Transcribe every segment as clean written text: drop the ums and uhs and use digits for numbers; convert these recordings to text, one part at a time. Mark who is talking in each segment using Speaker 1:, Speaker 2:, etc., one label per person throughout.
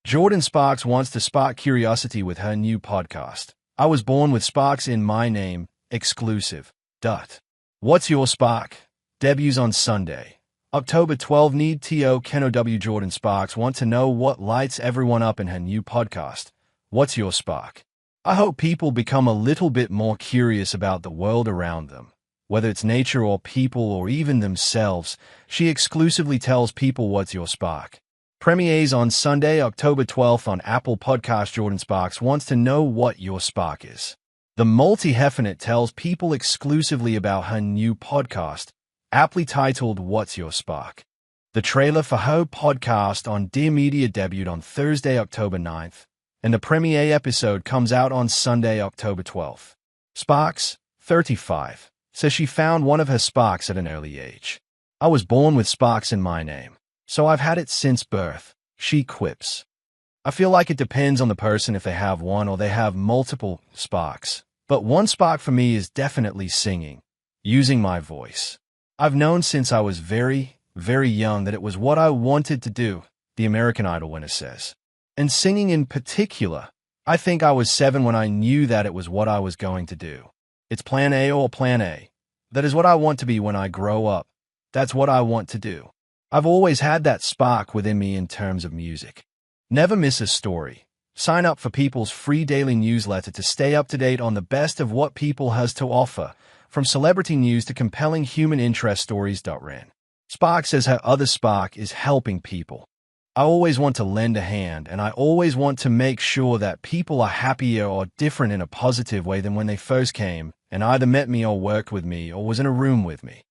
Speaker 1: Jordin Sparks wants to spark curiosity with her new podcast. I was born with Sparks in my name, exclusive. What's your spark? Debuts on Sunday, October 12. Need to Keno W. Jordin Sparks want to know what lights everyone up in her new podcast. What's your spark? I hope people become a little bit more curious about the world around them. Whether it's nature or people or even themselves, she exclusively tells people what's your spark. Premieres on Sunday, October 12th on Apple Podcast. Jordin Sparks wants to know what your spark is. The multi-hyphenate tells people exclusively about her new podcast, aptly titled What's Your Spark? The trailer for her podcast on Dear Media debuted on Thursday, October 9th, and the premiere episode comes out on Sunday, October 12th. Sparks, 35, says she found one of her sparks at an early age. I was born with Sparks in my name, so I've had it since birth, she quips. I feel like it depends on the person if they have one or they have multiple sparks, but one spark for me is definitely singing, using my voice. I've known since I was very, very young that it was what I wanted to do, the American Idol winner says. And singing in particular, I think I was 7 when I knew that it was what I was going to do. It's plan A or plan A. That is what I want to be when I grow up. That's what I want to do. I've always had that spark within me in terms of music. Never miss a story. Sign up for People's free daily newsletter to stay up to date on the best of what People has to offer, from celebrity news to compelling human interest stories. Ran. Spark says her other spark is helping people. I always want to lend a hand, and I always want to make sure that people are happier or different in a positive way than when they first came and either met me or worked with me or was in a room with me.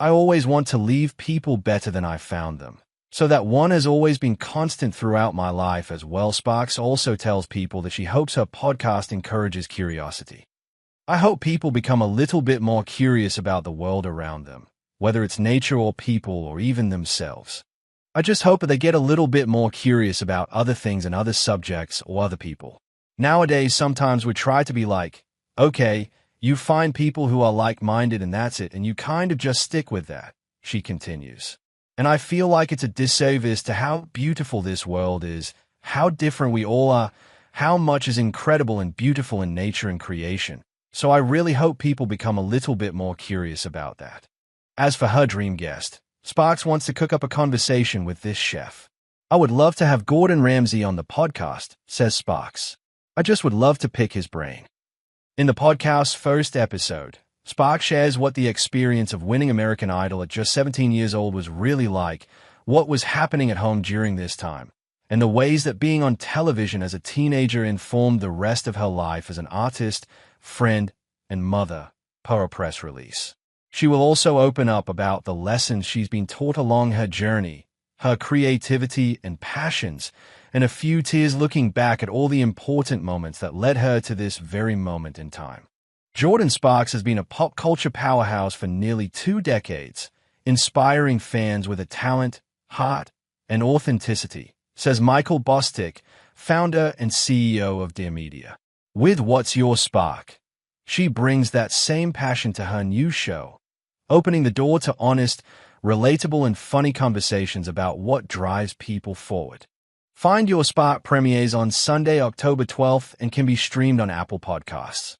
Speaker 1: I always want to leave people better than I found them. So that one has always been constant throughout my life as well. Sparks also tells people that she hopes her podcast encourages curiosity. I hope people become a little bit more curious about the world around them, whether it's nature or people or even themselves. I just hope that they get a little bit more curious about other things and other subjects or other people. Nowadays, sometimes we try to be like, okay, you find people who are like-minded and that's it, and you kind of just stick with that, she continues. And I feel like it's a disservice to how beautiful this world is, how different we all are, how much is incredible and beautiful in nature and creation. So I really hope people become a little bit more curious about that. As for her dream guest, Sparks wants to cook up a conversation with this chef. I would love to have Gordon Ramsay on the podcast, says Sparks. I just would love to pick his brain. In the podcast's first episode, Sparks shares what the experience of winning American Idol at just 17 years old was really like, what was happening at home during this time, and the ways that being on television as a teenager informed the rest of her life as an artist, friend, and mother, per a press release. She will also open up about the lessons she's been taught along her journey, her creativity and passions, and a few tears looking back at all the important moments that led her to this very moment in time. Jordin Sparks has been a pop culture powerhouse for nearly 2 decades, inspiring fans with a talent, heart, and authenticity, says Michael Bostic, founder and CEO of Dear Media. With What's Your Spark? She brings that same passion to her new show, opening the door to honest, relatable, and funny conversations about what drives people forward. Find Your Spark premieres on Sunday, October 12th, and can be streamed on Apple Podcasts.